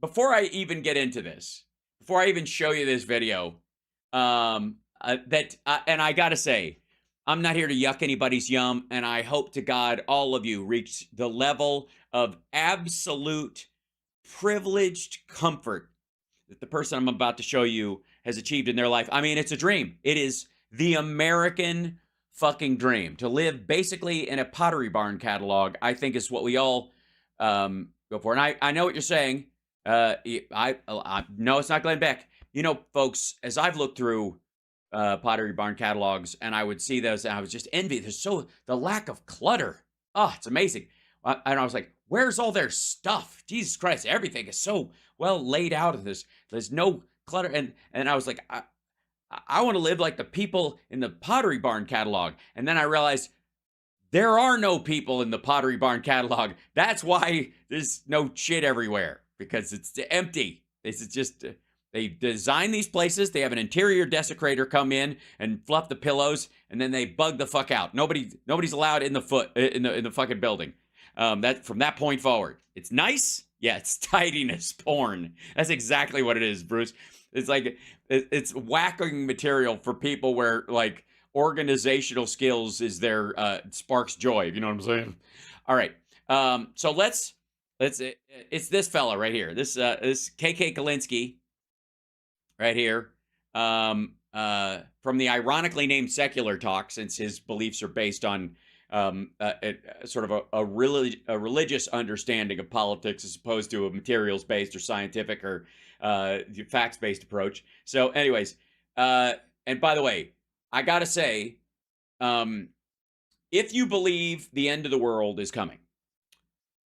before I even get into this, before I even show you this video, and I gotta say, I'm not here to yuck anybody's yum, and I hope to God all of you reach the level of absolute privileged comfort that the person I'm about to show you has achieved in their life. I mean, it's a dream. It is the American fucking dream. To live basically in a Pottery Barn catalog, I think is what we all go for. And I know what you're saying. I no, it's not Glenn Beck. You know, folks, as I've looked through Pottery Barn catalogs and I would see those, and I was just envious. There's the lack of clutter. Oh, it's amazing. And I was like, where's all their stuff? Jesus Christ, everything is so well laid out in this. There's no clutter. And I was like, I want to live like the people in the Pottery Barn catalog. And then I realized there are no people in the Pottery Barn catalog. That's why there's no shit everywhere, because it's empty. It's just they design these places. They have an interior desecrator come in and fluff the pillows, and then they bug the fuck out. Nobody's allowed in the fucking building. That from that point forward, it's nice. Yeah, it's tidiness porn. That's exactly what it is, Bruce. It's like it's whacking material for people where like organizational skills is their sparks joy. You know what I'm saying? All right. So let's it's this fella right here. This KK Kulinski right here. From the ironically named Secular Talk, since his beliefs are based on sort of a religious understanding of politics as opposed to a materials based or scientific or facts based approach. So, anyways, and by the way, I gotta say, if you believe the end of the world is coming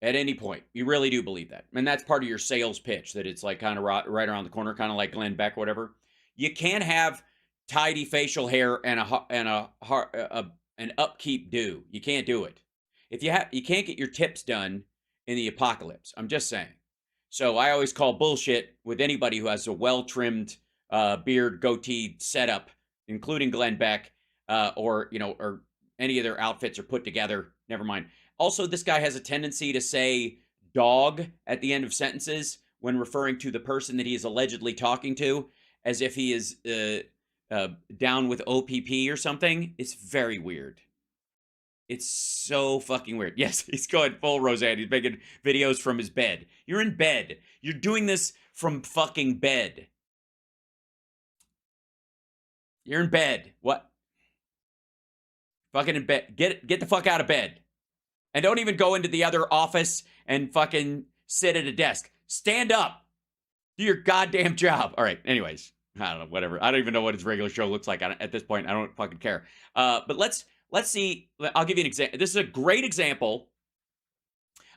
at any point, you really do believe that, and that's part of your sales pitch, that it's like kind of right around the corner, kind of like Glenn Beck, whatever. You can't have tidy facial hair and an upkeep do. You can't do it. If you can't get your tips done in the apocalypse. I'm just saying. So I always call bullshit with anybody who has a well-trimmed beard, goatee setup, including Glenn Beck, or any of their outfits are put together. Never mind. Also, this guy has a tendency to say dog at the end of sentences when referring to the person that he is allegedly talking to, as if he is down with OPP or something. It's very weird. It's so fucking weird. Yes, he's going full Roseanne. He's making videos from his bed. You're in bed. You're doing this from fucking bed. You're in bed. What? Fucking in bed. Get the fuck out of bed. And don't even go into the other office and fucking sit at a desk. Stand up. Do your goddamn job. All right. Anyways, I don't know. Whatever. I don't even know what his regular show looks like at this point. I don't fucking care. But let's see. I'll give you an example. This is a great example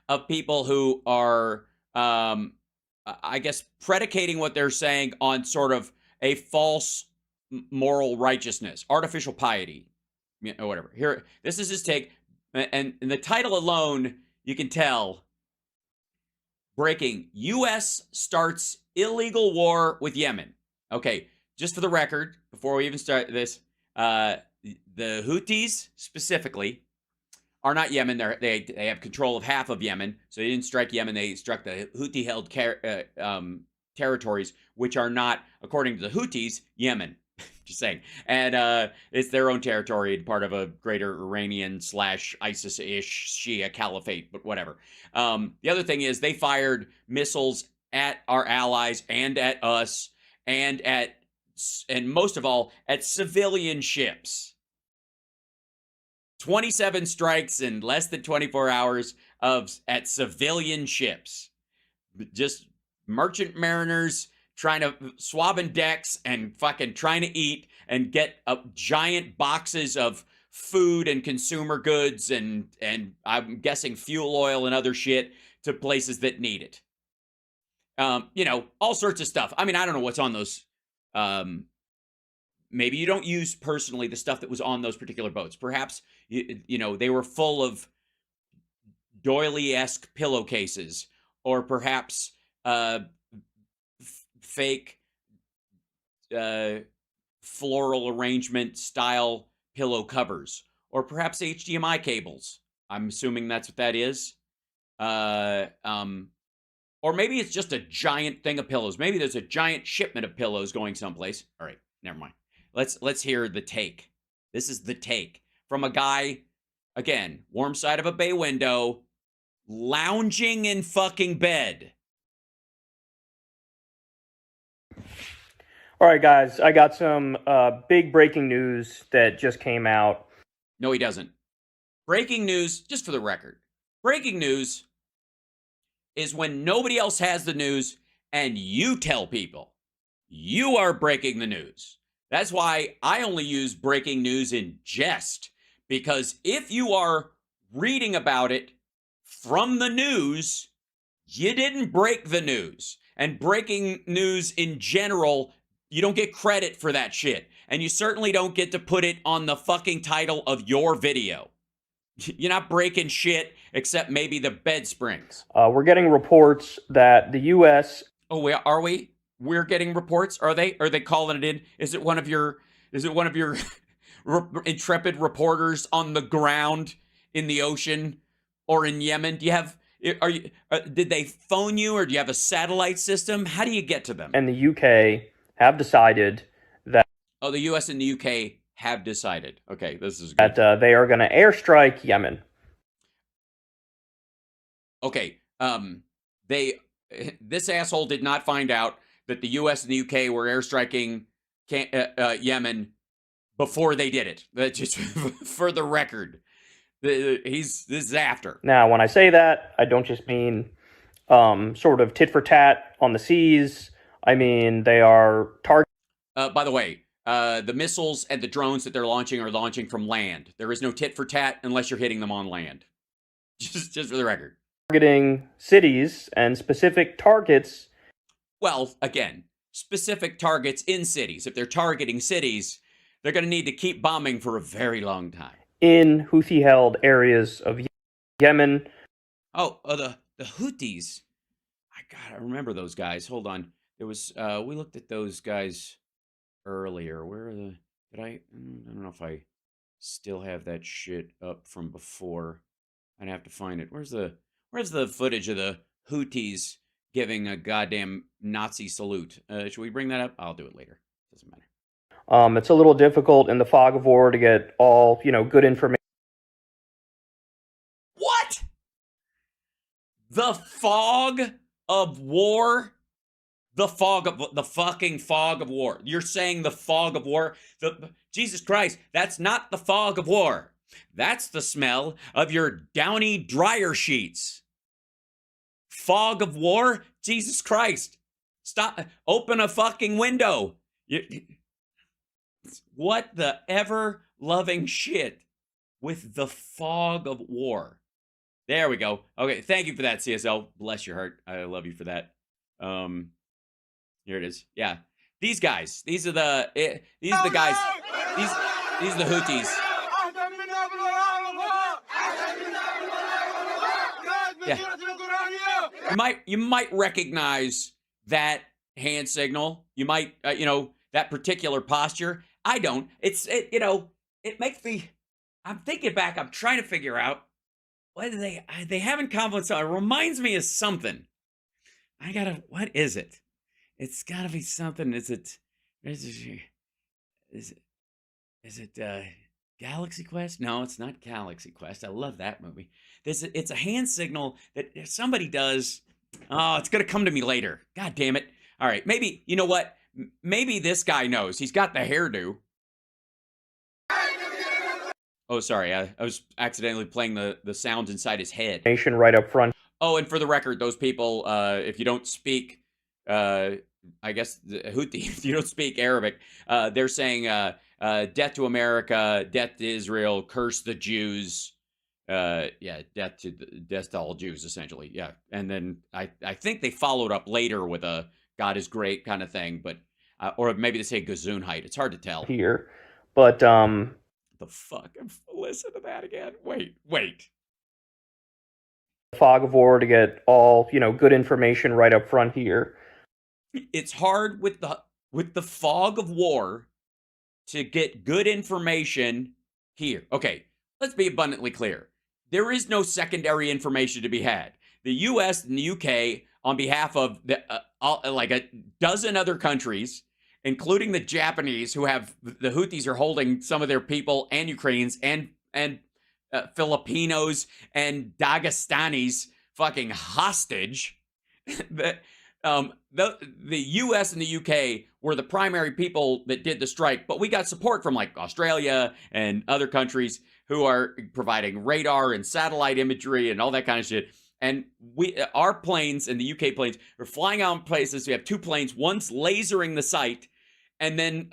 of people who are, I guess, predicating what they're saying on sort of a false moral righteousness, artificial piety, or whatever. Here, this is his take. And in the title alone, you can tell. Breaking: U.S. starts illegal war with Yemen. Okay, just for the record, before we even start this, the Houthis specifically are not Yemen. They have control of half of Yemen, so they didn't strike Yemen. They struck the Houthi-held territories, which are not, according to the Houthis, Yemen. Just saying. And it's their own territory and part of a greater Iranian / ISIS-ish Shia caliphate, but whatever. The other thing is they fired missiles at our allies and at us and most of all, at civilian ships. 27 strikes in less than 24 hours at civilian ships. Just merchant mariners trying to swabbing decks and fucking trying to eat and get giant boxes of food and consumer goods and I'm guessing fuel oil and other shit to places that need it. All sorts of stuff. I mean, I don't know what's on those. Maybe you don't use personally the stuff that was on those particular boats. Perhaps, they were full of doily-esque pillowcases, or perhaps fake floral arrangement style pillow covers, or perhaps HDMI cables. I'm assuming that's what that is. Or maybe it's just a giant thing of pillows. Maybe there's a giant shipment of pillows going someplace. All right, never mind. Let's hear the take. This is the take from a guy, again, warm side of a bay window, lounging in fucking bed. All right, guys, I got some big breaking news that just came out. No, he doesn't. Breaking news, just for the record. Breaking news is when nobody else has the news and you tell people. You are breaking the news. That's why I only use breaking news in jest. Because if you are reading about it from the news, you didn't break the news. And breaking news in general, you don't get credit for that shit. And you certainly don't get to put it on the fucking title of your video. You're not breaking shit except maybe the bed springs. We're getting reports that the U.S. Oh, are we? We're getting reports. Are they calling it in? Is it one of your intrepid reporters on the ground in the ocean or in Yemen? Do you have? Did they phone you, or do you have a satellite system? How do you get to them? And the UK have decided that. Oh, the U.S. and the UK have decided. Okay, this is good. That they are going to airstrike Yemen. Okay, this asshole did not find out that the U.S. and the UK were airstriking Yemen before they did it. That's just for the record. This is after. Now, when I say that, I don't just mean sort of tit for tat on the seas. I mean, they are targeting. By the way, the missiles and the drones that they're launching are launching from land. There is no tit for tat unless you're hitting them on land. Just for the record. Targeting cities and specific targets. Well, again, specific targets in cities. If they're targeting cities, they're going to need to keep bombing for a very long time. In Houthi-held areas of Yemen. Oh, the Houthis. I remember those guys. Hold on. There was we looked at those guys earlier. Where are the? I don't know if I still have that shit up from before. I'd have to find it. Where's the footage of the Houthis giving a goddamn Nazi salute? Should we bring that up? I'll do it later. Doesn't matter. It's a little difficult in the fog of war to get all, good information. What? The fog of war? The fucking fog of war. You're saying the fog of war? Jesus Christ, that's not the fog of war. That's the smell of your downy dryer sheets. Fog of war? Jesus Christ. Stop. Open a fucking window. What the ever-loving shit with the fog of war. There we go. Okay, thank you for that, CSL. Bless your heart. I love you for that. Here it is. Yeah. These guys. These are the guys. These are the Houthis. Yeah. You might recognize that hand signal. You might that particular posture. I don't. It makes me. I'm thinking back. I'm trying to figure out what do they have in common. So it reminds me of something. What is it? It's gotta be something. Is it Galaxy Quest? No, it's not Galaxy Quest. I love that movie. It's a hand signal that somebody does. Oh, it's gonna come to me later. God damn it. All right, maybe, you know what? Maybe this guy knows. He's got the hairdo. Oh, sorry. I was accidentally playing the sounds inside his head. Right up front. Oh, and for the record, those people, if you don't speak, I guess, the Houthi, if you don't speak Arabic, they're saying death to America, death to Israel, curse the Jews. Death to all Jews, essentially. Yeah. And then I think they followed up later with a God is great kind of thing, but or maybe they say Gesundheit. It's hard to tell. Here. But the fuck? Listen to that again. Wait. Fog of war to get all, good information right up front here. It's hard with the fog of war to get good information here. Okay, let's be abundantly clear. There is no secondary information to be had. The US and the UK on behalf of like a dozen other countries, including the Japanese, who have the Houthis are holding some of their people, and Ukrainians and Filipinos and Dagestanis fucking hostage. the, the U.S. and the U.K. were the primary people that did the strike, but we got support from like Australia and other countries who are providing radar and satellite imagery and all that kind of shit. And our planes and the UK planes are flying out in places. We have two planes. One's lasering the site, and then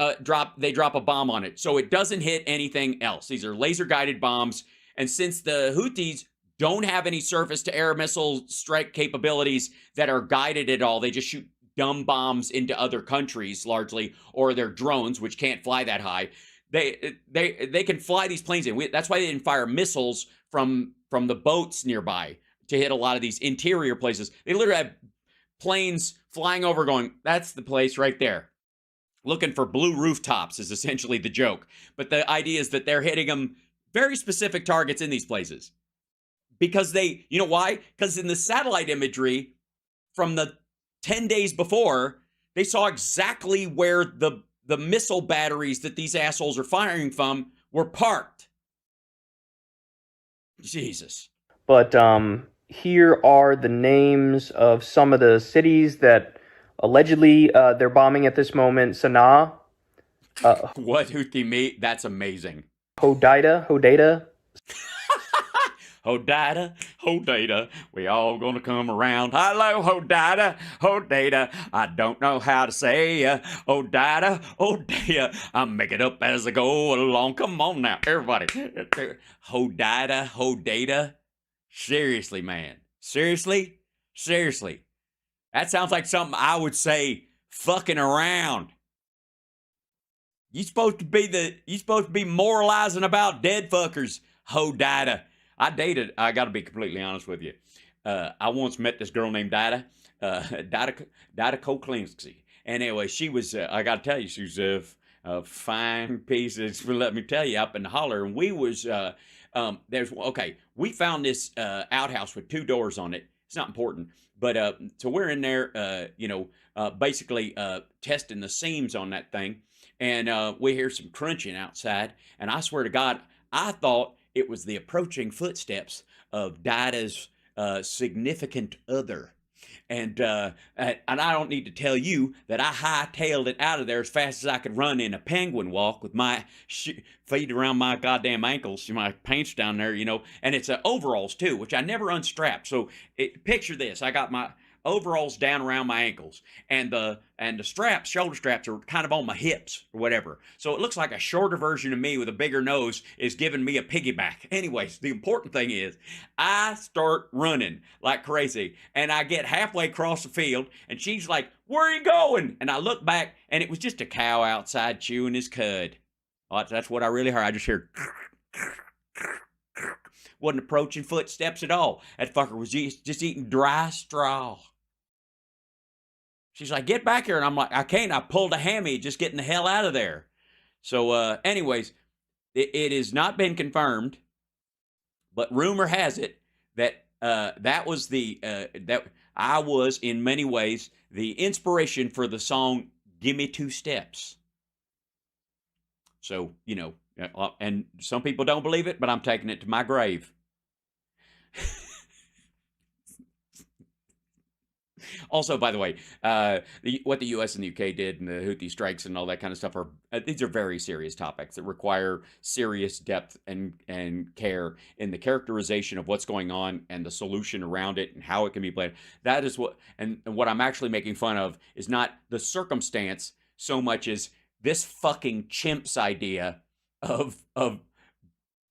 they drop a bomb on it, so it doesn't hit anything else. These are laser guided bombs, and since the Houthis don't have any surface-to-air missile strike capabilities that are guided at all, they just shoot dumb bombs into other countries largely, or their drones, which can't fly that high. They can fly these planes in. That's why they didn't fire missiles from the boats nearby to hit a lot of these interior places. They literally have planes flying over going, that's the place right there. Looking for blue rooftops is essentially the joke. But the idea is that they're hitting them very specific targets in these places. Because you know why? Because in the satellite imagery from the 10 days before, they saw exactly where the missile batteries that these assholes are firing from were parked. Jesus. But here are the names of some of the cities that allegedly they're bombing at this moment. Sana'a. What Houthi Me? That's amazing. Hodeida. Hodeida, we all gonna come around. Hello, Hodeida, I don't know how to say Hodeida, I'm making it up as I go along. Come on now, everybody. Hodeida. Seriously, man. Seriously. That sounds like something I would say fucking around. You supposed to be moralizing about dead fuckers, Hodeida. I got to be completely honest with you. I once met this girl named Kyle Kulinski. And anyway, she was, I got to tell you, she was a fine piece of, let me tell you, up in the holler. And we was, we found this outhouse with two doors on it. It's not important. But so we're in there, basically testing the seams on that thing. And we hear some crunching outside. And I swear to God, I thought it was the approaching footsteps of Dida's significant other. And I don't need to tell you that I hightailed it out of there as fast as I could run in a penguin walk with my feet around my goddamn ankles, my pants down there, and it's overalls too, which I never unstrapped. So picture this. I got my overalls down around my ankles, and the shoulder straps are kind of on my hips or whatever. So it looks like a shorter version of me with a bigger nose is giving me a piggyback. Anyways, the important thing is I start running like crazy, and I get halfway across the field, and she's like, "Where are you going?" And I look back, and it was just a cow outside chewing his cud. Oh, that's what I really heard. I just heard wasn't approaching footsteps at all. That fucker was just eating dry straw. She's like, "Get back here." And I'm like, "I can't." I pulled a hammy just getting the hell out of there. So anyways, it has not been confirmed, but rumor has it that that was that I was in many ways the inspiration for the song "Give Me Two Steps." So, and some people don't believe it, but I'm taking it to my grave. Also, by the way, what the U.S. and the U.K. did and the Houthi strikes and all that kind of stuff these are very serious topics that require serious depth and care in the characterization of what's going on and the solution around it and how it can be played. That is what I'm actually making fun of is not the circumstance so much as this fucking chimp's idea of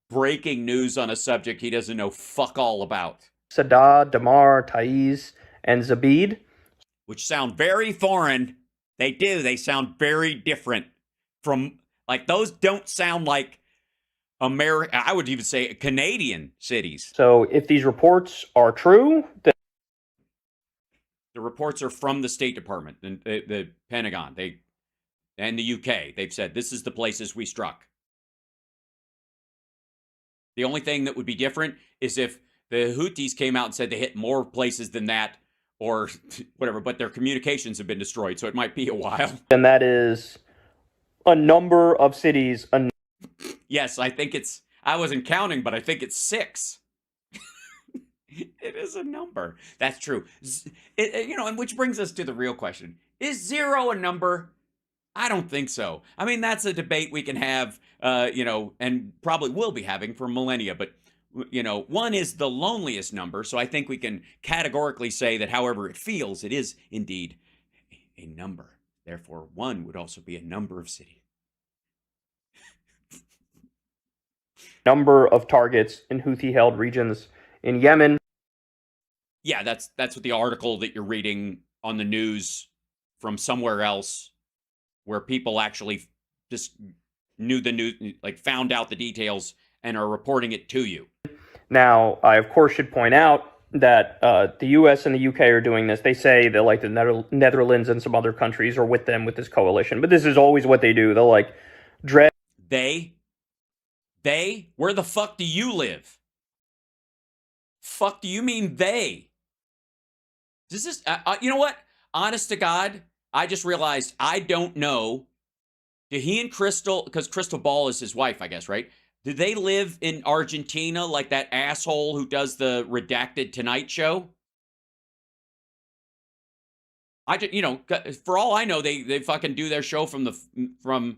breaking news on a subject he doesn't know fuck all about. Sadah, Damar, Taiz, and Zabid. Which sound very foreign. They do. They sound very different from, like, those don't sound like America. I would even say Canadian cities. So if these reports are true, then the reports are from the State Department and the Pentagon. And the UK. They've said this is the places we struck. The only thing that would be different is if the Houthis came out and said they hit more places than that, or whatever, but their communications have been destroyed, so it might be a while. And that is a number of cities. Yes, I wasn't counting, but I think it's 6. It is a number. That's true. And which brings us to the real question. Is 0 a number? I don't think so. I mean, that's a debate we can have, and probably will be having for millennia, but 1 is the loneliest number, so I think we can categorically say that however it feels, it is indeed a number. Therefore, 1 would also be a number of cities. Number of targets in Houthi-held regions in Yemen. Yeah, that's what the article that you're reading on the news from somewhere else, where people actually just knew the news, like found out the details and are reporting it to you. Now, I of course should point out that the U.S. and the U.K. are doing this. They say that like the Netherlands and some other countries are with them with this coalition, but this is always what they do. They'll like dread. They? Where the fuck do you live? Fuck do you mean they? This is, you know what? Honest to God, I just realized I don't know. Did he and Crystal, because Crystal Ball is his wife, I guess, right? Do they live in Argentina like that asshole who does the redacted Tonight Show? I just, for all I know, they fucking do their show from some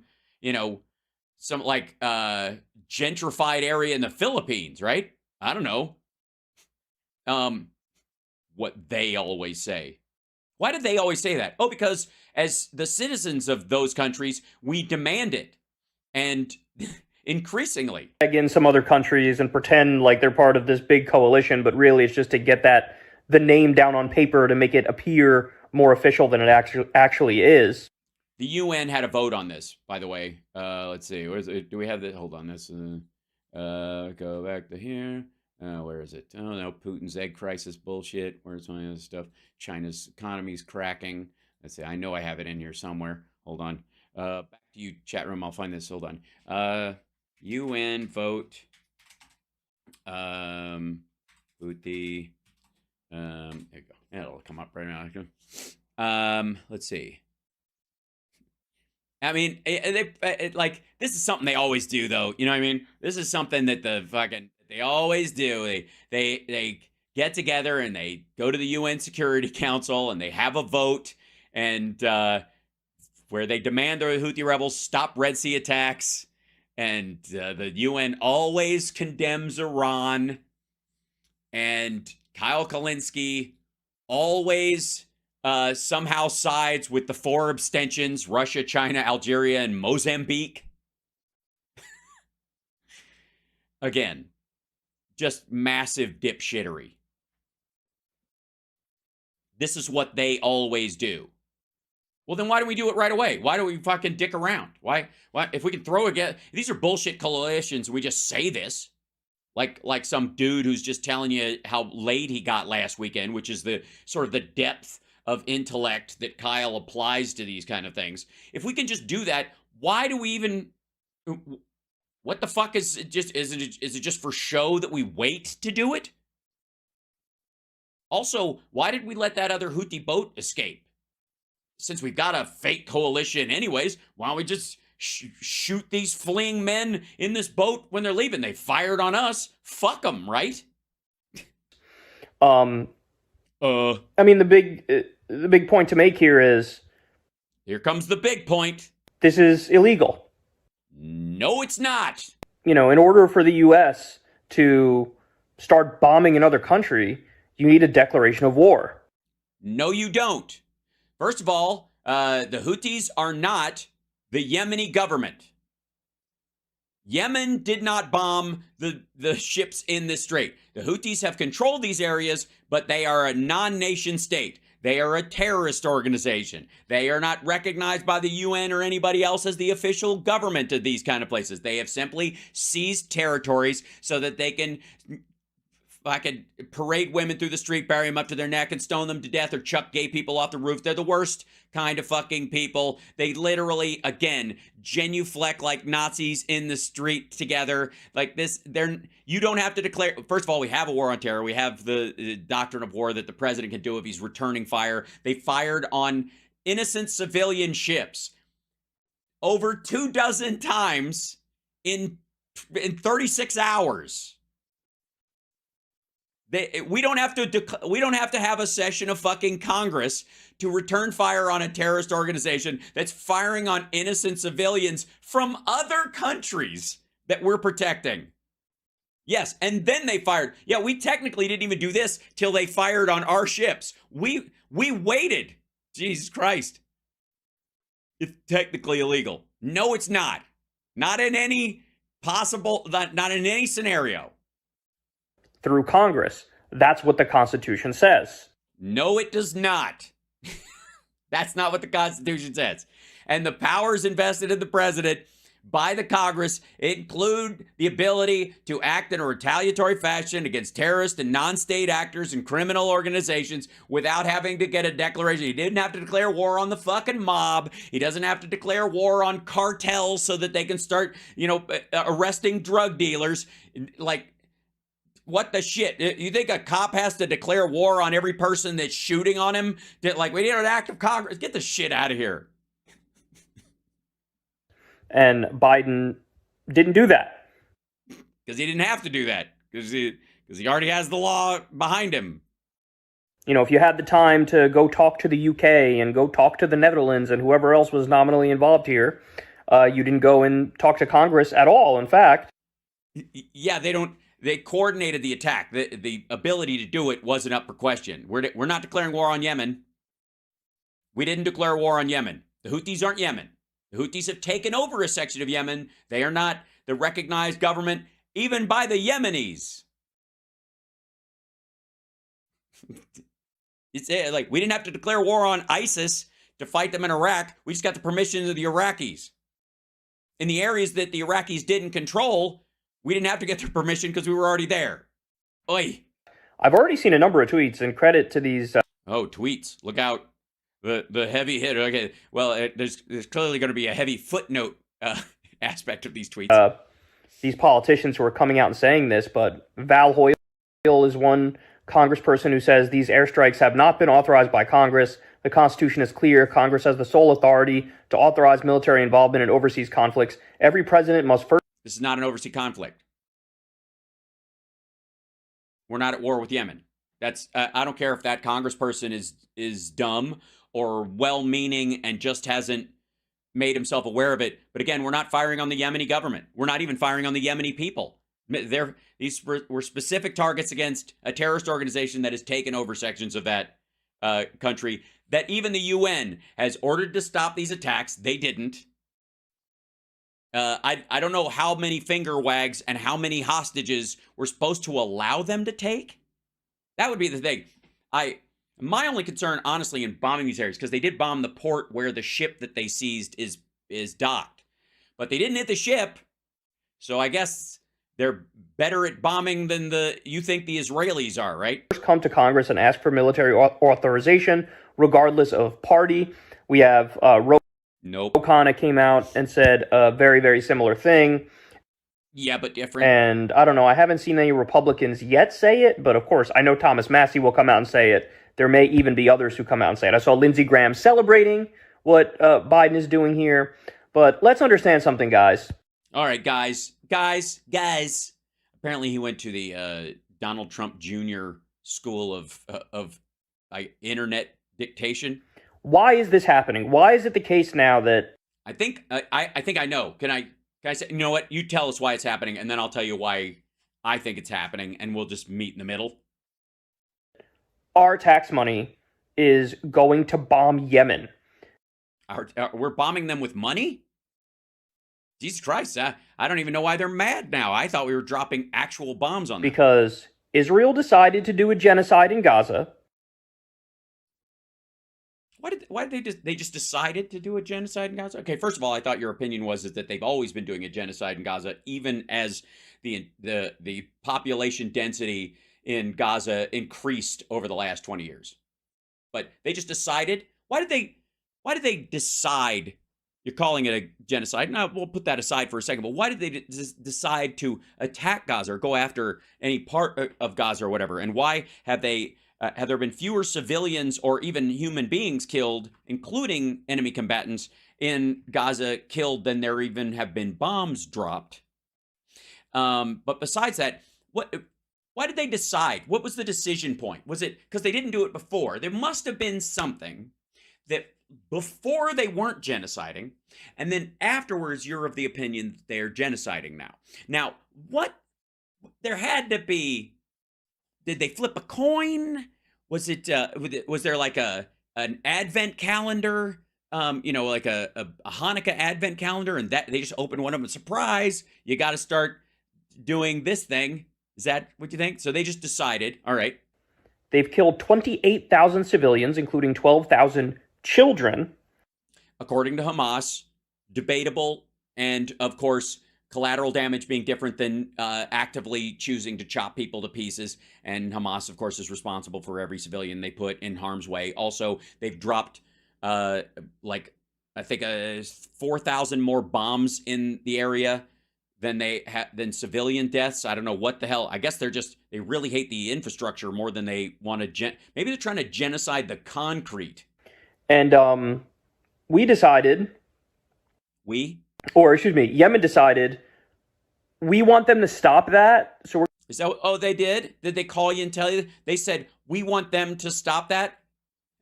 like gentrified area in the Philippines, right? I don't know. What they always say. Why did they always say that? Oh, because as the citizens of those countries, we demand it. And increasingly. In some other countries and pretend like they're part of this big coalition, but really it's just to get the name down on paper to make it appear more official than it actually is. The UN had a vote on this, by the way. Let's see. Where is it? Do we have the? Hold on. This. Go back to here. Where is it? Oh no, Putin's egg crisis bullshit. Where's my other stuff? China's economy's cracking. Let's see. I know I have it in here somewhere. Hold on. Back to you, chat room. I'll find this. Hold on. UN vote. Houthi. There you go. It'll come up right now. Let's see. I mean, like, this is something they always do, though. You know what I mean? This is something that they always do. They get together and they go to the UN Security Council and they have a vote and where they demand the Houthi rebels stop Red Sea attacks. And the UN always condemns Iran. And Kyle Kulinski always somehow sides with the 4 abstentions: Russia, China, Algeria, and Mozambique. Again, just massive dipshittery. This is what they always do. Well, then why do we do it right away? Why do we fucking dick around? Why if we can throw again? These are bullshit coalitions. We just say this. Like some dude who's just telling you how late he got last weekend, which is the sort of the depth of intellect that Kyle applies to these kind of things. If we can just do that, why do we even? What the fuck is it? Is it just for show that we wait to do it? Also, why did we let that other Houthi boat escape? Since we've got a fake coalition anyways, why don't we just shoot these fleeing men in this boat when they're leaving? They fired on us. Fuck them, right? I mean, the big point to make here is... Here comes the big point. This is illegal. No, it's not. In order for the U.S. to start bombing another country, you need a declaration of war. No, you don't. First of all, the Houthis are not the Yemeni government. Yemen did not bomb the ships in this strait. The Houthis have controlled these areas, but they are a non-nation state. They are a terrorist organization. They are not recognized by the UN or anybody else as the official government of these kind of places. They have simply seized territories so that they can fucking parade women through the street, bury them up to their neck and stone them to death, or chuck gay people off the roof. They're the worst kind of fucking people. They literally, again, genuflect like Nazis in the street together. Like this, you don't have to declare. First of all, we have a war on terror. We have the doctrine of war that the president can do if he's returning fire. They fired on innocent civilian ships over 24 times in 36 hours. We don't have to have a session of fucking Congress to return fire on a terrorist organization that's firing on innocent civilians from other countries that we're protecting. Yes, and then they fired. Yeah, we technically didn't even do this till they fired on our ships. We waited. Jesus Christ. It's technically illegal. No, it's not. Not in any possible, not in any scenario. Through Congress. That's what the Constitution says. No, it does not. That's not what the Constitution says. And the powers invested in the president by the Congress include the ability to act in a retaliatory fashion against terrorist and non-state actors and criminal organizations without having to get a declaration. He didn't have to declare war on the fucking mob. He doesn't have to declare war on cartels so that they can start, arresting drug dealers. Like, what the shit? You think a cop has to declare war on every person that's shooting on him? Like, we need an act of Congress. Get the shit out of here. And Biden didn't do that. Because he didn't have to do that. Because he already has the law behind him. If you had the time to go talk to the UK and go talk to the Netherlands and whoever else was nominally involved here, you didn't go and talk to Congress at all, in fact. Yeah, they coordinated the attack. The ability to do it wasn't up for question. We're not declaring war on Yemen. We didn't declare war on Yemen. The Houthis aren't Yemen. The Houthis have taken over a section of Yemen. They are not the recognized government, even by the Yemenis. It's like, we didn't have to declare war on ISIS to fight them in Iraq. We just got the permission of the Iraqis. In the areas that the Iraqis didn't control, we didn't have to get their permission because we were already there. Oi. I've already seen a number of tweets, and credit to these... tweets. Look out. The heavy hit. Okay, well, there's clearly going to be a heavy footnote aspect of these tweets. These politicians who are coming out and saying this, but Val Hoyle is one congressperson who says these airstrikes have not been authorized by Congress. The Constitution is clear. Congress has the sole authority to authorize military involvement in overseas conflicts. Every president must first... This is not an overseas conflict. We're not at war with Yemen. That's I don't care if that congressperson is dumb or well-meaning and just hasn't made himself aware of it. But again, we're not firing on the Yemeni government. We're not even firing on the Yemeni people. These were specific targets against a terrorist organization that has taken over sections of that country that even the UN has ordered to stop these attacks. They didn't. I don't know how many finger wags and how many hostages we're supposed to allow them to take. That would be the thing. My only concern, honestly, in bombing these areas, because they did bomb the port where the ship that they seized is docked. But they didn't hit the ship, so I guess they're better at bombing than you think the Israelis are, right? First come to Congress and ask for military authorization, regardless of party. We have Nope. O'Connor came out and said a very, very similar thing. Yeah, but different. And I don't know, I haven't seen any Republicans yet say it, but of course, I know Thomas Massey will come out and say it. There may even be others who come out and say it. I saw Lindsey Graham celebrating what Biden is doing here. But let's understand something, guys. All right, guys. Apparently he went to the Donald Trump Jr. school of internet dictation. Why is this happening? Why is it the case now that... I think I know. Can I say, you know what? You tell us why it's happening, and then I'll tell you why I think it's happening, and we'll just meet in the middle. Our tax money is going to bomb Yemen. We're bombing them with money? Jesus Christ, I don't even know why they're mad now. I thought we were dropping actual bombs on them. Because Israel decided to do a genocide in Gaza. Why did they just decided to do a genocide in Gaza? Okay, first of all, I thought your opinion was that they've always been doing a genocide in Gaza, even as the population density in Gaza increased over the last 20 years. But they just decided. Why did they decide? You're calling it a genocide. Now, we'll put that aside for a second. But why did they decide to attack Gaza or go after any part of Gaza or whatever? And why have there been fewer civilians or even human beings killed, including enemy combatants in Gaza killed, than there even have been bombs dropped? But besides that, why did they decide? What was the decision point? Was it because they didn't do it before? There must have been something that before they weren't genociding, and then afterwards you're of the opinion that they're genociding now. Now, what there had to be, did they flip a coin? Was there like an advent calendar? Like a Hanukkah advent calendar, and that they just opened one of them, surprise, you got to start doing this thing. Is that what you think? So they just decided, all right. They've killed 28,000 civilians, including 12,000 children. According to Hamas, debatable, and of course, collateral damage being different than actively choosing to chop people to pieces. And Hamas, of course, is responsible for every civilian they put in harm's way. Also, they've dropped I think 4,000 more bombs in the area than civilian deaths. I don't know what the hell. I guess they really hate the infrastructure more than they want to maybe they're trying to genocide the concrete. And we decided, Yemen decided we want them to stop that. So they did? Did they call you and tell you? They said, we want them to stop that?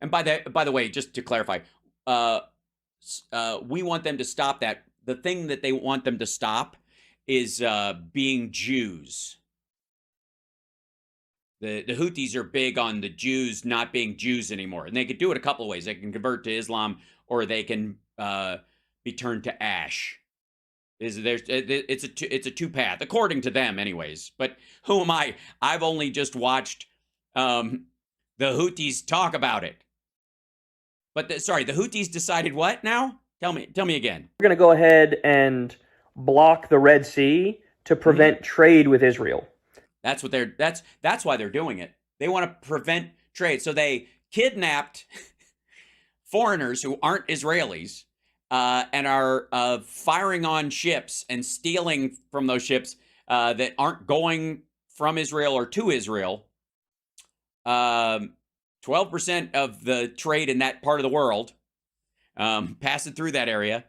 And by the way, just to clarify, we want them to stop that. The thing that they want them to stop is being Jews. The Houthis are big on the Jews not being Jews anymore. And they could do it a couple of ways. They can convert to Islam, or they can be turned to ash. It's a two-path, according to them anyways. But who am I? I've only just watched the Houthis talk about it. But the Houthis decided what now? Tell me again. We're going to go ahead and block the Red Sea to prevent trade with Israel. That's why they're doing it. They want to prevent trade. So they kidnapped foreigners who aren't Israelis and are firing on ships and stealing from those ships that aren't going from Israel or to Israel. 12% of the trade in that part of the world passing through that area.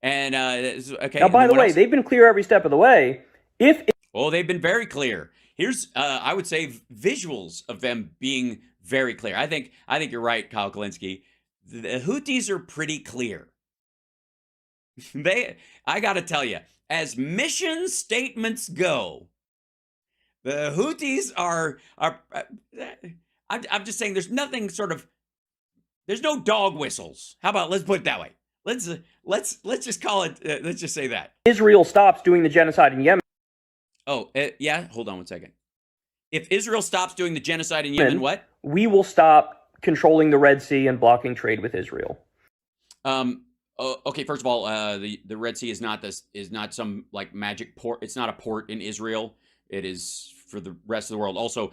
And okay. Now, by the way, they've been clear every step of the way. They've been very clear. Here's, I would say, visuals of them being very clear. I think you're right, Kyle Kulinski. The Houthis are pretty clear. I got to tell you, as mission statements go, the Houthis are. I'm just saying, there's nothing there's no dog whistles. How about let's put it that way? Let's just call it. Let's just say that Israel stops doing the genocide in Yemen. Oh, yeah. Hold on one second. If Israel stops doing the genocide in Yemen, what? We will stop controlling the Red Sea and blocking trade with Israel. Okay. First of all, the Red Sea is not some like magic port. It's not a port in Israel. It is for the rest of the world. Also,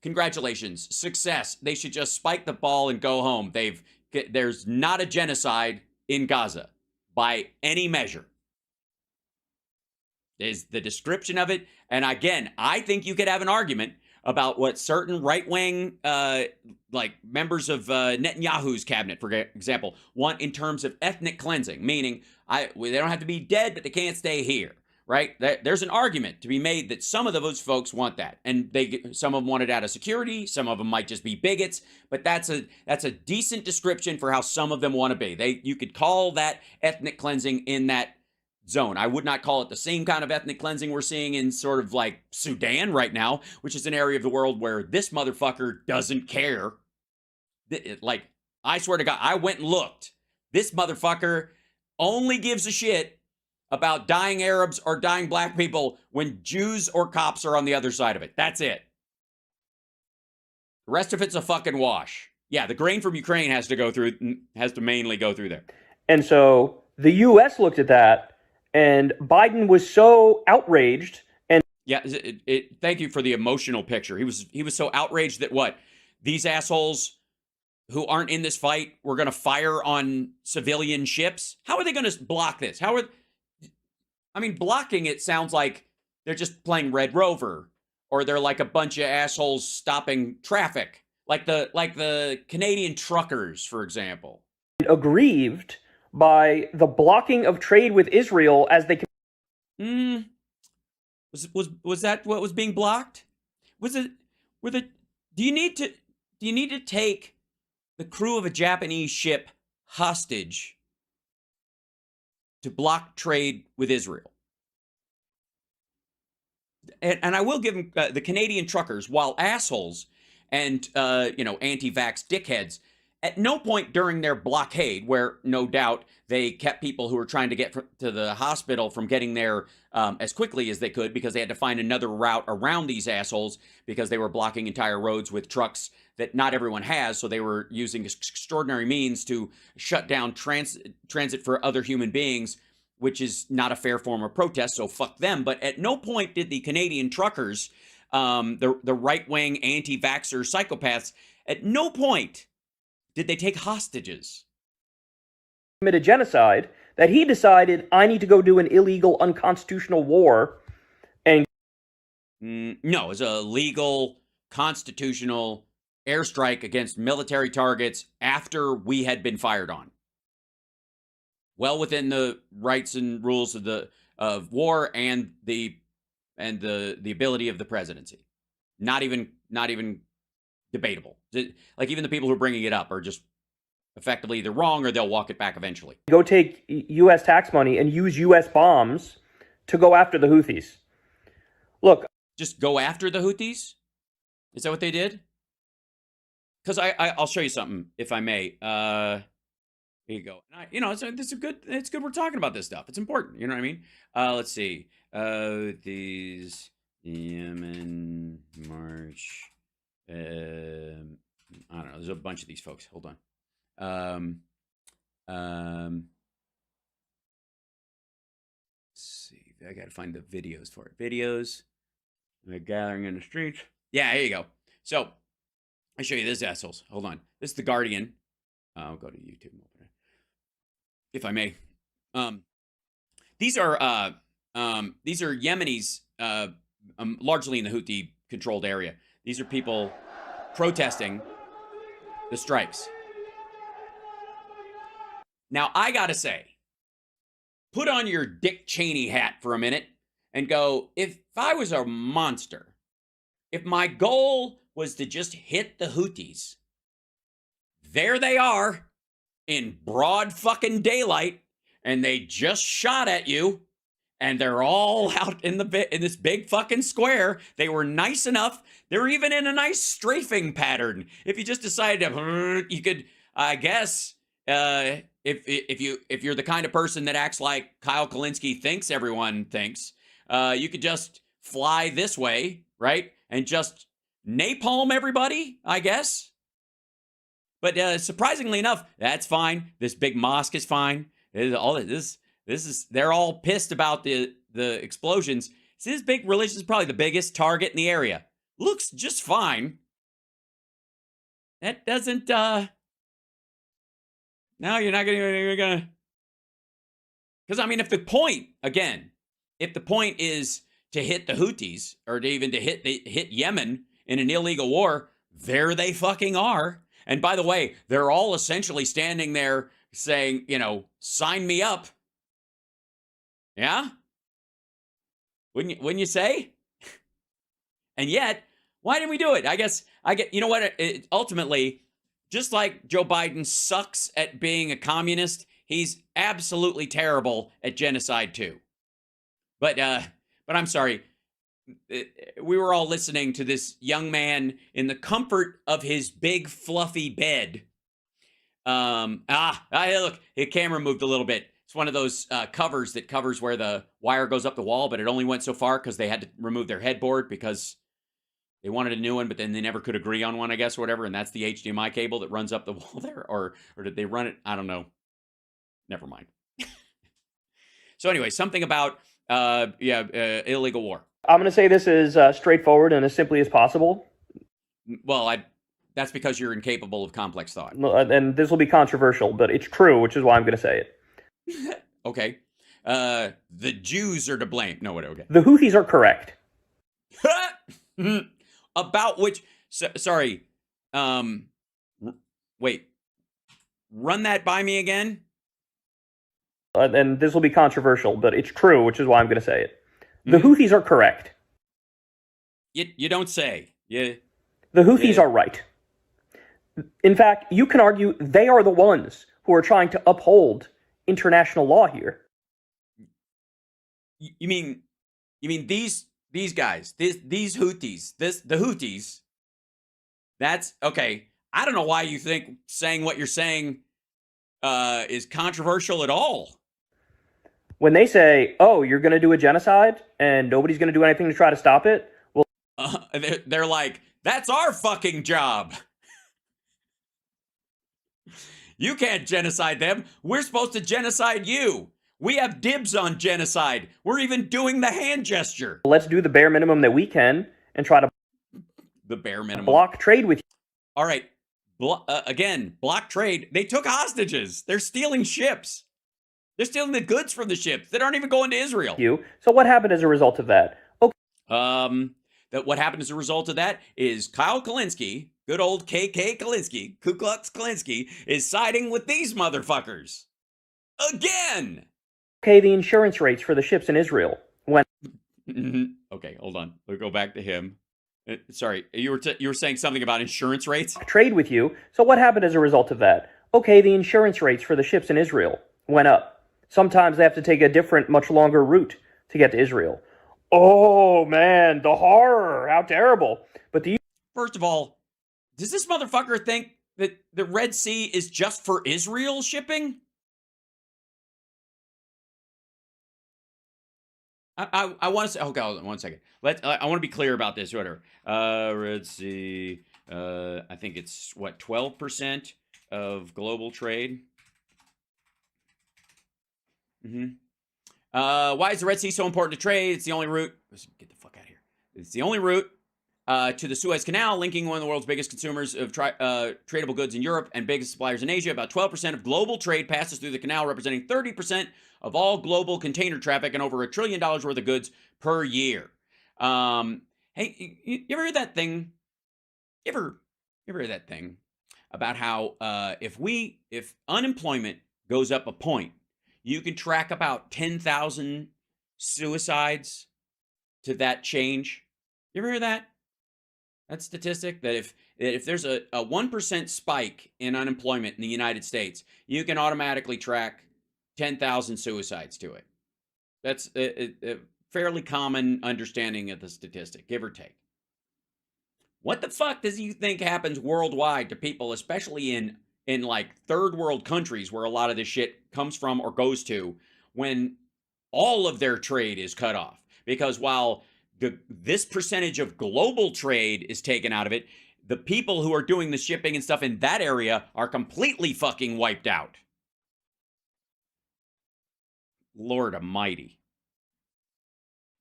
congratulations, success. They should just spike the ball and go home. There's not a genocide in Gaza by any measure. Is the description of it. And again, I think you could have an argument about what certain right-wing like members of Netanyahu's cabinet, for example, want in terms of ethnic cleansing, meaning they don't have to be dead, but they can't stay here, right? There's an argument to be made that some of those folks want that, and some of them want it out of security, some of them might just be bigots, but that's a decent description for how some of them want to be. You could call that ethnic cleansing in that zone. I would not call it the same kind of ethnic cleansing we're seeing in sort of like Sudan right now, which is an area of the world where this motherfucker doesn't care. Like, I swear to God, I went and looked. This motherfucker only gives a shit about dying Arabs or dying black people when Jews or cops are on the other side of it. That's it. The rest of it's a fucking wash. Yeah, the grain from Ukraine has to mainly go through there. And so the U.S. looked at that, and Biden was so outraged. And Yeah, thank you for the emotional picture. He was so outraged that what? These assholes who aren't in this fight were going to fire on civilian ships? How are they going to block this? I mean, blocking it sounds like they're just playing Red Rover, or they're like a bunch of assholes stopping traffic, like the Canadian truckers, for example. Aggrieved by the blocking of trade with Israel as they. Was that what was being blocked? Was it? Were the? Do you need to take the crew of a Japanese ship hostage to block trade with Israel? And I will give them the Canadian truckers, while assholes and anti-vax dickheads, at no point during their blockade, where no doubt they kept people who were trying to get to the hospital from getting there as quickly as they could, because they had to find another route around these assholes because they were blocking entire roads with trucks that not everyone has. So they were using extraordinary means to shut down transit for other human beings, which is not a fair form of protest, so fuck them. But at no point did the Canadian truckers, the right-wing anti-vaxxer psychopaths, at no point did they take hostages. Committed genocide, that he decided, I need to go do an illegal, unconstitutional war. And no, it was a legal, constitutional airstrike against military targets after we had been fired on. Well within the rights and rules of war and the ability of the presidency. Not even debatable. Like, even the people who are bringing it up are just effectively either wrong or they'll walk it back eventually. Go take U.S. tax money and use U.S. bombs to go after the Houthis. Look. Just go after the Houthis? Is that what they did? Because I'll show you something, if I may. Here you go. It's good we're talking about this stuff. It's important. You know what I mean? Let's see. These Yemen March. I don't know. There's a bunch of these folks. Hold on. Let's see. I got to find the videos for it. Videos. They're gathering in the streets. Yeah, here you go. So, I'll show you this, assholes. Hold on. This is The Guardian. I'll go to YouTube, if I may. These are Yemenis, largely in the Houthi-controlled area. These are people protesting the strikes. Now, I gotta say, put on your Dick Cheney hat for a minute and go, if I was a monster, if my goal was to just hit the Houthis, there they are in broad fucking daylight, and they just shot at you, and they're all out in this big fucking square. They were nice enough. They're even in a nice strafing pattern. If you just decided to, you could, I guess, if you're the kind of person that acts like Kyle Kulinski thinks everyone thinks, you could just fly this way, right? And just napalm everybody, I guess. But surprisingly enough, that's fine. This big mosque is fine. They're all pissed about the explosions. So this big religion is probably the biggest target in the area. Looks just fine. That doesn't. No, you're not gonna. Because I mean, if the point is to hit the Houthis, or to even to hit Yemen in an illegal war, there they fucking are. And by the way, they're all essentially standing there saying, sign me up. Yeah? Wouldn't you say? And yet, why didn't we do it? You know what? Ultimately, just like Joe Biden sucks at being a communist, he's absolutely terrible at genocide too. But I'm sorry. We were all listening to this young man in the comfort of his big fluffy bed. Look, the camera moved a little bit. It's one of those covers that covers where the wire goes up the wall, but it only went so far because they had to remove their headboard because they wanted a new one, but then they never could agree on one, I guess, or whatever. And that's the HDMI cable that runs up the wall there, or did they run it? I don't know. Never mind. So anyway, something about illegal war. I'm going to say this as straightforward and as simply as possible. Well, that's because you're incapable of complex thought. And this will be controversial, but it's true, which is why I'm going to say it. Okay. The Jews are to blame. No, whatever. Okay. The Houthis are correct. About which, sorry. Wait. Run that by me again. And this will be controversial, but it's true, which is why I'm going to say it. The Houthis are correct. You don't say. The Houthis are right. In fact, you can argue they are the ones who are trying to uphold international law here. You mean these guys, these Houthis, the Houthis? That's okay. I don't know why you think saying what you're saying is controversial at all. When they say, "Oh, you're going to do a genocide and nobody's going to do anything to try to stop it," well, they're like, "That's our fucking job. You can't genocide them. We're supposed to genocide you. We have dibs on genocide. We're even doing the hand gesture. Let's do the bare minimum that we can and try to block trade with you." All right. Again, block trade. They took hostages. They're stealing ships. They're stealing the goods from the ships that aren't even going to Israel. So what happened as a result of that? Okay. What happened as a result of that is Kyle Kulinski, good old KK Kulinski, Ku Klux Kulinski, is siding with these motherfuckers. Again. Okay, the insurance rates for the ships in Israel went. Okay, hold on. We'll go back to him. Sorry, you were saying something about insurance rates? Trade with you. So what happened as a result of that? Okay, the insurance rates for the ships in Israel went up. Sometimes they have to take a different, much longer route to get to Israel. Oh, man, the horror. How terrible. But First of all, does this motherfucker think that the Red Sea is just for Israel shipping? I want to say, okay, hold on 1 second. I want to be clear about this, whatever. Red Sea, I think it's, 12% of global trade? Why is the Red Sea so important to trade? It's the only route. Get the fuck out of here. It's the only route to the Suez Canal, linking one of the world's biggest consumers of tradable goods in Europe and biggest suppliers in Asia. About 12% of global trade passes through the canal, representing 30% of all global container traffic and over $1 trillion worth of goods per year. Hey, you ever heard that thing? You ever heard that thing about how if unemployment goes up a point, you can track about 10,000 suicides to that change? You ever hear that? That statistic, that if there's a 1% spike in unemployment in the United States, you can automatically track 10,000 suicides to it. That's a fairly common understanding of the statistic, give or take. What the fuck does you think happens worldwide to people, especially in like third world countries where a lot of this shit comes from or goes to, when all of their trade is cut off? Because while this percentage of global trade is taken out of it, the people who are doing the shipping and stuff in that area are completely fucking wiped out. Lord almighty.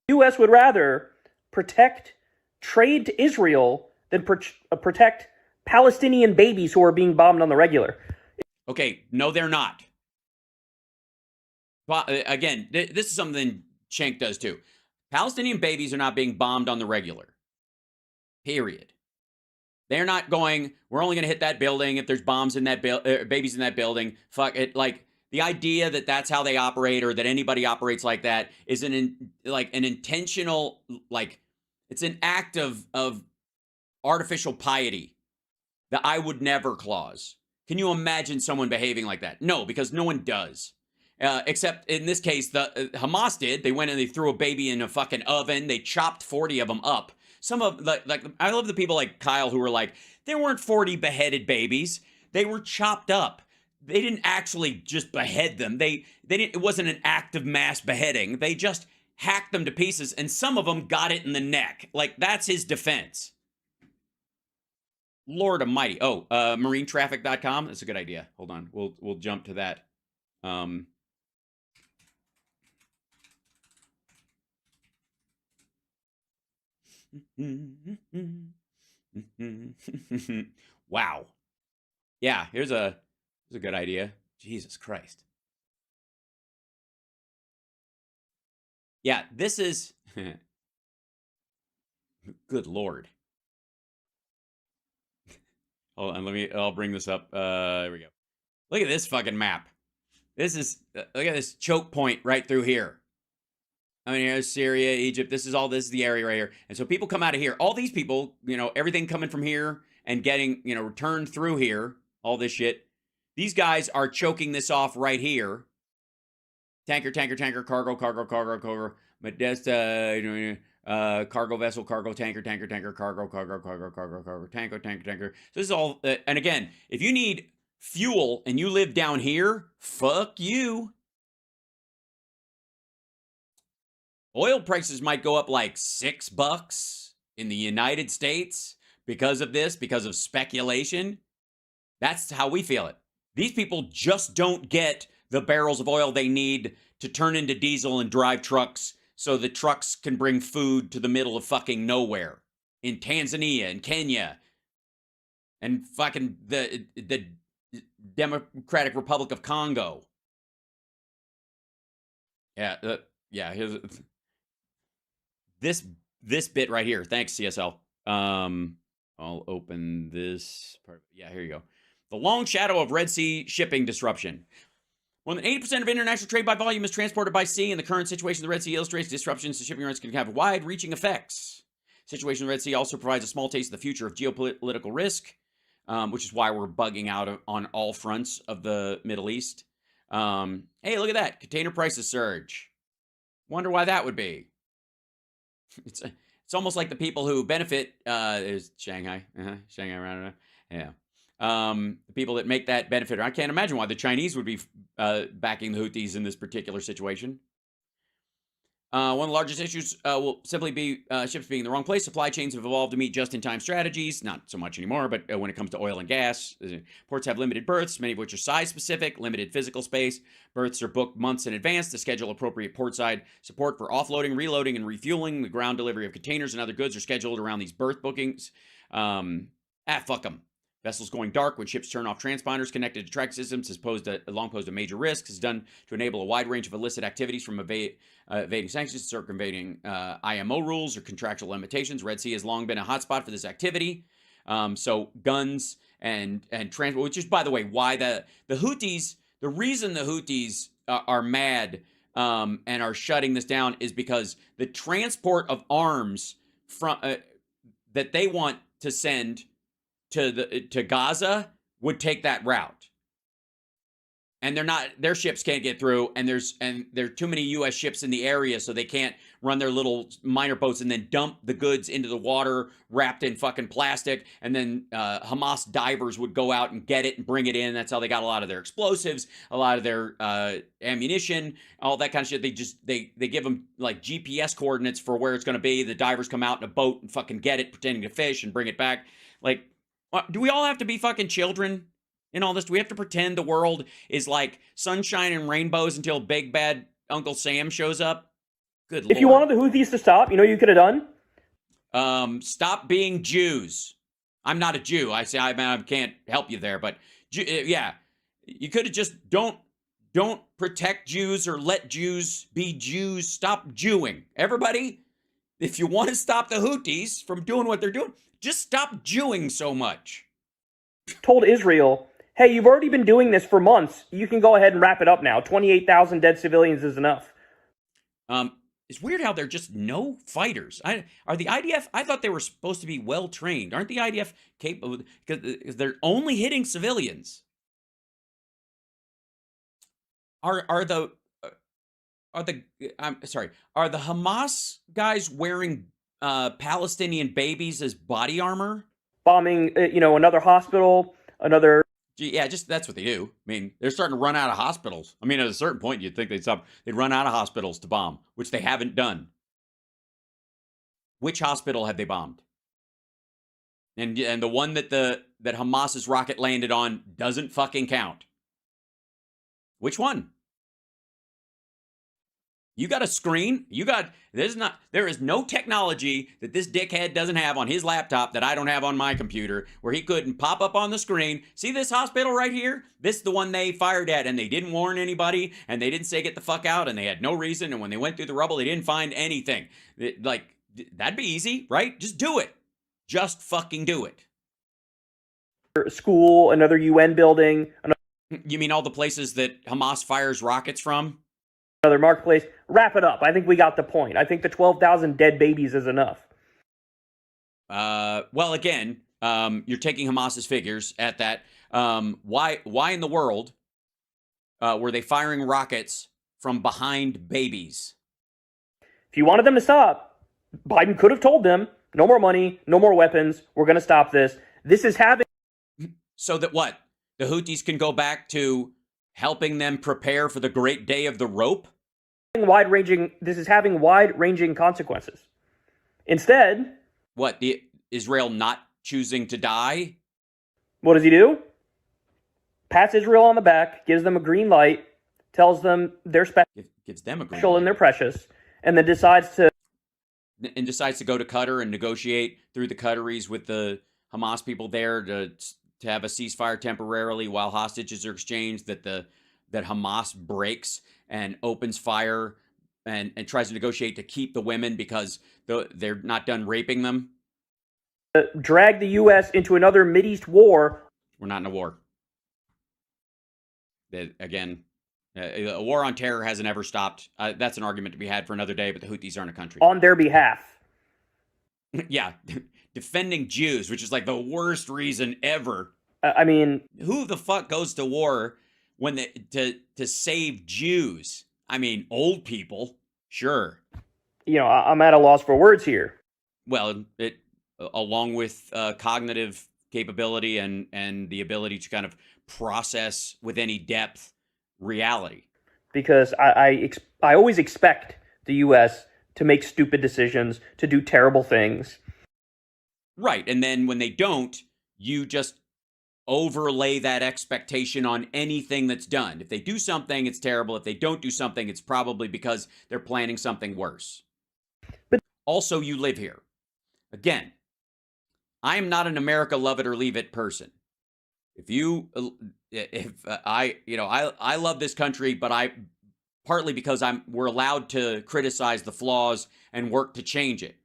The U.S. would rather protect trade to Israel than protect Palestinian babies who are being bombed on the regular. Okay, no, they're not. But again, this is something Cenk does too. Palestinian babies are not being bombed on the regular. Period. They're not going, we're only going to hit that building if there's bombs in that babies in that building. Fuck it. Like, the idea that that's how they operate, or that anybody operates like that, is an intentional, like, it's an act of artificial piety. The I would never clause. Can you imagine someone behaving like that? No, because no one does. Except in this case, the Hamas did. They went and they threw a baby in a fucking oven. They chopped 40 of them up. Some of, like, I love the people like Kyle who were like, there weren't 40 beheaded babies. They were chopped up. They didn't actually just behead them. They didn't. It wasn't an act of mass beheading. They just hacked them to pieces, and some of them got it in the neck. Like, that's his defense. Lord almighty. Oh, marinetraffic.com. That's a good idea. Hold on. We'll jump to that. Wow. Yeah, here's a good idea. Jesus Christ. Yeah, this is good Lord. Hold on, I'll bring this up. There we go. Look at this fucking map. This is, look at this choke point right through here. I mean, here's Syria, Egypt. This is the area right here. And so people come out of here. All these people, everything coming from here and getting, returned through here, all this shit. These guys are choking this off right here. Tanker, cargo, Modesta, cargo vessel, cargo, tanker, cargo, tanker. So this is all, and again, if you need fuel and you live down here, fuck you. Oil prices might go up like $6 in the United States because of this, because of speculation. That's how we feel it. These people just don't get the barrels of oil they need to turn into diesel and drive trucks so the trucks can bring food to the middle of fucking nowhere in Tanzania and Kenya and fucking the Democratic Republic of Congo. Yeah, here's this bit right here. Thanks, CSL. I'll open this part. Yeah, here you go. The long shadow of Red Sea shipping disruption. More than 80% of international trade by volume is transported by sea, and the current situation of the Red Sea illustrates disruptions to shipping routes can have wide-reaching effects. The situation in the Red Sea also provides a small taste of the future of geopolitical risk, which is why we're bugging out on all fronts of the Middle East. Hey, look at that. Container prices surge. Wonder why that would be. It's almost like the people who benefit is Shanghai. Shanghai around. Yeah. The people that make that benefit. I can't imagine why the Chinese would be backing the Houthis in this particular situation. One of the largest issues will simply be ships being in the wrong place. Supply chains have evolved to meet just-in-time strategies. Not so much anymore, but when it comes to oil and gas, ports have limited berths, many of which are size-specific, limited physical space. Berths are booked months in advance to schedule appropriate portside support for offloading, reloading, and refueling. The ground delivery of containers and other goods are scheduled around these berth bookings. Fuck them. Vessels going dark when ships turn off transponders connected to track systems has long posed a major risk. Is done to enable a wide range of illicit activities from evading sanctions, circumventing IMO rules or contractual limitations. Red Sea has long been a hotspot for this activity. So guns and transport, which is, by the way, why the Houthis, the reason the Houthis are mad and are shutting this down is because the transport of arms from that they want to send to Gaza would take that route. And their ships can't get through, and there are too many US ships in the area, so they can't run their little minor boats and then dump the goods into the water wrapped in fucking plastic, and then Hamas divers would go out and get it and bring it in. That's how they got a lot of their explosives, a lot of their ammunition, all that kind of shit. They give them like GPS coordinates for where it's going to be. The divers come out in a boat and fucking get it, pretending to fish, and bring it back. Like, do we all have to be fucking children in all this? Do we have to pretend the world is like sunshine and rainbows until big bad Uncle Sam shows up? Good Lord. If you wanted the Houthis to stop, you know what you could have done? Stop being Jews. I'm not a Jew. I can't help you there, but yeah, you could have just don't protect Jews or let Jews be Jews. Stop Jewing. Everybody, if you want to stop the Houthis from doing what they're doing, just stop Jewing so much. Told Israel, hey, you've already been doing this for months. You can go ahead and wrap it up now. 28,000 dead civilians is enough. It's weird how they're just no fighters. Are the IDF? I thought they were supposed to be well trained. Aren't the IDF capable? Because they're only hitting civilians. Are the Hamas guys wearing Palestinian babies as body armor? Bombing, another hospital, another... Yeah, just that's what they do. I mean, they're starting to run out of hospitals. I mean, at a certain point, you'd think they'd run out of hospitals to bomb, which they haven't done. Which hospital have they bombed? And the one that Hamas's rocket landed on doesn't fucking count. Which one? You got a screen. There is no technology that this dickhead doesn't have on his laptop that I don't have on my computer where he couldn't pop up on the screen. See this hospital right here? This is the one they fired at, and they didn't warn anybody, and they didn't say get the fuck out, and they had no reason. And when they went through the rubble, they didn't find anything. That'd be easy, right? Just do it. Just fucking do it. School, another UN building. You mean all the places that Hamas fires rockets from? Another marketplace. Wrap it up. I think we got the point. I think the 12,000 dead babies is enough. Well, again, you're taking Hamas's figures at that. Why in the world were they firing rockets from behind babies? If you wanted them to stop, Biden could have told them, no more money, no more weapons, we're going to stop this. This is having... So that what? The Houthis can go back to helping them prepare for the great day of the rope? This is having wide-ranging consequences. Instead... What, Israel not choosing to die? What does he do? Pats Israel on the back, gives them a green light, tells them they're gives them a green special light. and they're precious, and then decides to go to Qatar and negotiate through the Qataris with the Hamas people there to have a ceasefire temporarily while hostages are exchanged, that Hamas breaks and opens fire and tries to negotiate to keep the women because they're not done raping them. Drag the U.S. into another Mideast war. We're not in a war. Again, a war on terror hasn't ever stopped. That's an argument to be had for another day, but the Houthis aren't a country. On their behalf. Yeah. Defending Jews, which is like the worst reason ever. I mean... Who the fuck goes to war to save Jews? I mean, old people, sure. I'm at a loss for words here. Well, along with cognitive capability and the ability to kind of process with any depth reality. Because I always expect the U.S. to make stupid decisions, to do terrible things. Right, and then when they don't, you just overlay that expectation on anything that's done. If they do something, it's terrible. If they don't do something, it's probably because they're planning something worse. But also, you live here. Again, I am not an America love it or leave it person. I love this country, but partly because we're allowed to criticize the flaws and work to change it.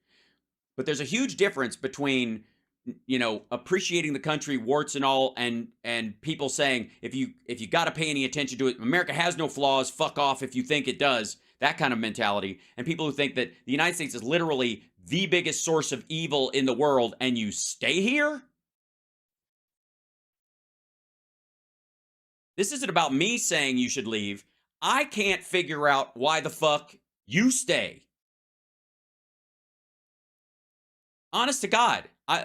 But there's a huge difference between, appreciating the country, warts and all, and people saying, if you got to pay any attention to it, America has no flaws, fuck off if you think it does, that kind of mentality. And people who think that the United States is literally the biggest source of evil in the world, and you stay here? This isn't about me saying you should leave. I can't figure out why the fuck you stay. Honest to God, I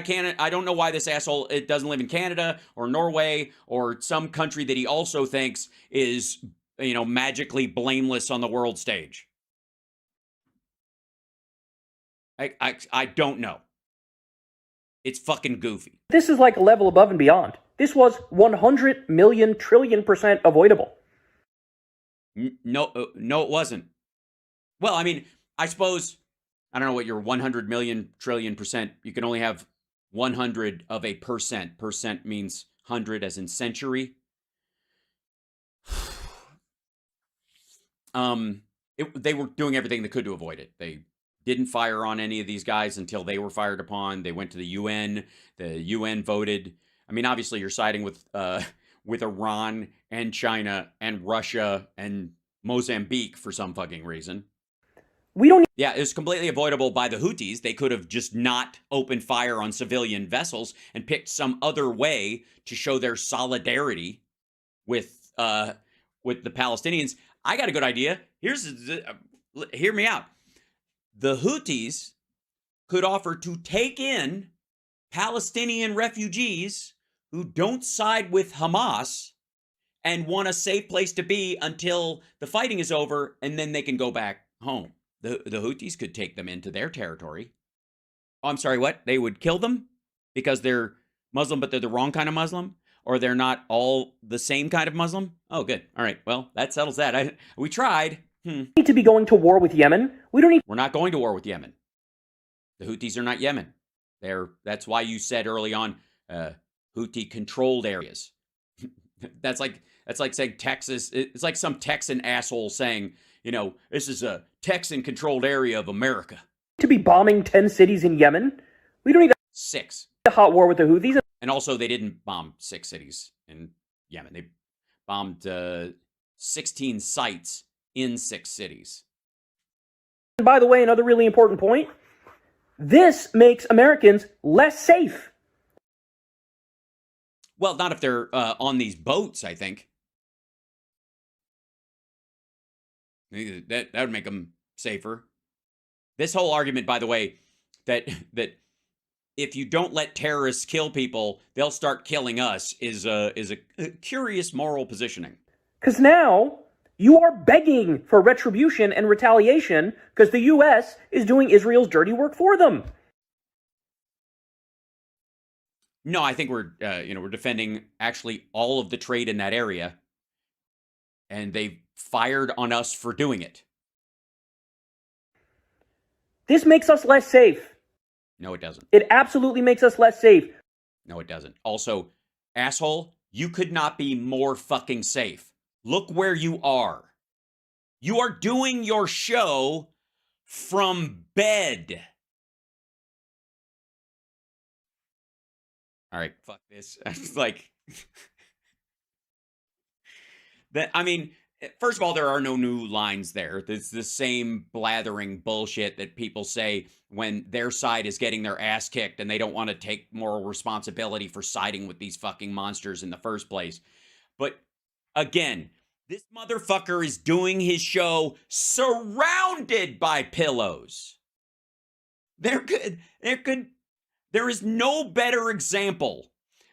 can't. I don't know why this asshole doesn't live in Canada or Norway or some country that he also thinks is, magically blameless on the world stage. I don't know. It's fucking goofy. This is like a level above and beyond. This was 100 million trillion% avoidable. No, it wasn't. Well, I mean, I suppose, I don't know what your 100 million trillion%, you can only have 100 of a percent. Percent means 100 as in century. They were doing everything they could to avoid it. They didn't fire on any of these guys until they were fired upon. They went to the UN. The UN voted. I mean, obviously, you're siding with Iran and China and Russia and Mozambique for some fucking reason. Yeah, it was completely avoidable by the Houthis. They could have just not opened fire on civilian vessels and picked some other way to show their solidarity with the Palestinians. I got a good idea. Hear me out. The Houthis could offer to take in Palestinian refugees who don't side with Hamas and want a safe place to be until the fighting is over, and then they can go back home. The Houthis could take them into their territory. Oh, I'm sorry, what? They would kill them because they're Muslim, but they're the wrong kind of Muslim? Or they're not all the same kind of Muslim? Oh, good. All right. Well, that settles that. We tried. need to be going to war with Yemen. We don't need. We're not going to war with Yemen. The Houthis are not Yemen. That's why you said early on, Houthi controlled areas. That's like saying Texas. It's like some Texan asshole saying, this is a Texan controlled area of America. To be bombing 10 cities in Yemen. We don't need 6. a hot war with the Houthis. And also, they didn't bomb 6 cities in Yemen. They bombed 16 sites in 6 cities. And by the way, another really important point. This makes Americans less safe. Well, not if they're on these boats, I think. That would make them safer. This whole argument, by the way, that if you don't let terrorists kill people, they'll start killing us is a curious moral positioning. Because now you are begging for retribution and retaliation because the U.S. is doing Israel's dirty work for them. No, I think we're defending actually all of the trade in that area, and they've fired on us for doing it. This makes us less safe. No, it doesn't. It absolutely makes us less safe. No, it doesn't. Also, asshole, you could not be more fucking safe. Look where you are. You are doing your show from bed. All right, fuck this. Like, first of all, there are no new lines there. It's the same blathering bullshit that people say when their side is getting their ass kicked and they don't want to take moral responsibility for siding with these fucking monsters in the first place. But again, this motherfucker is doing his show surrounded by pillows. There is no better example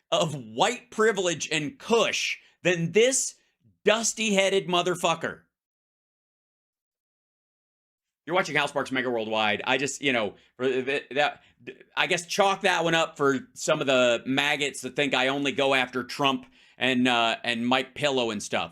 of white privilege and cush than this dusty-headed motherfucker. You're watching House Sparks Mega Worldwide. I just, I guess chalk that one up for some of the maggots that think I only go after Trump and Mike Pillow and stuff.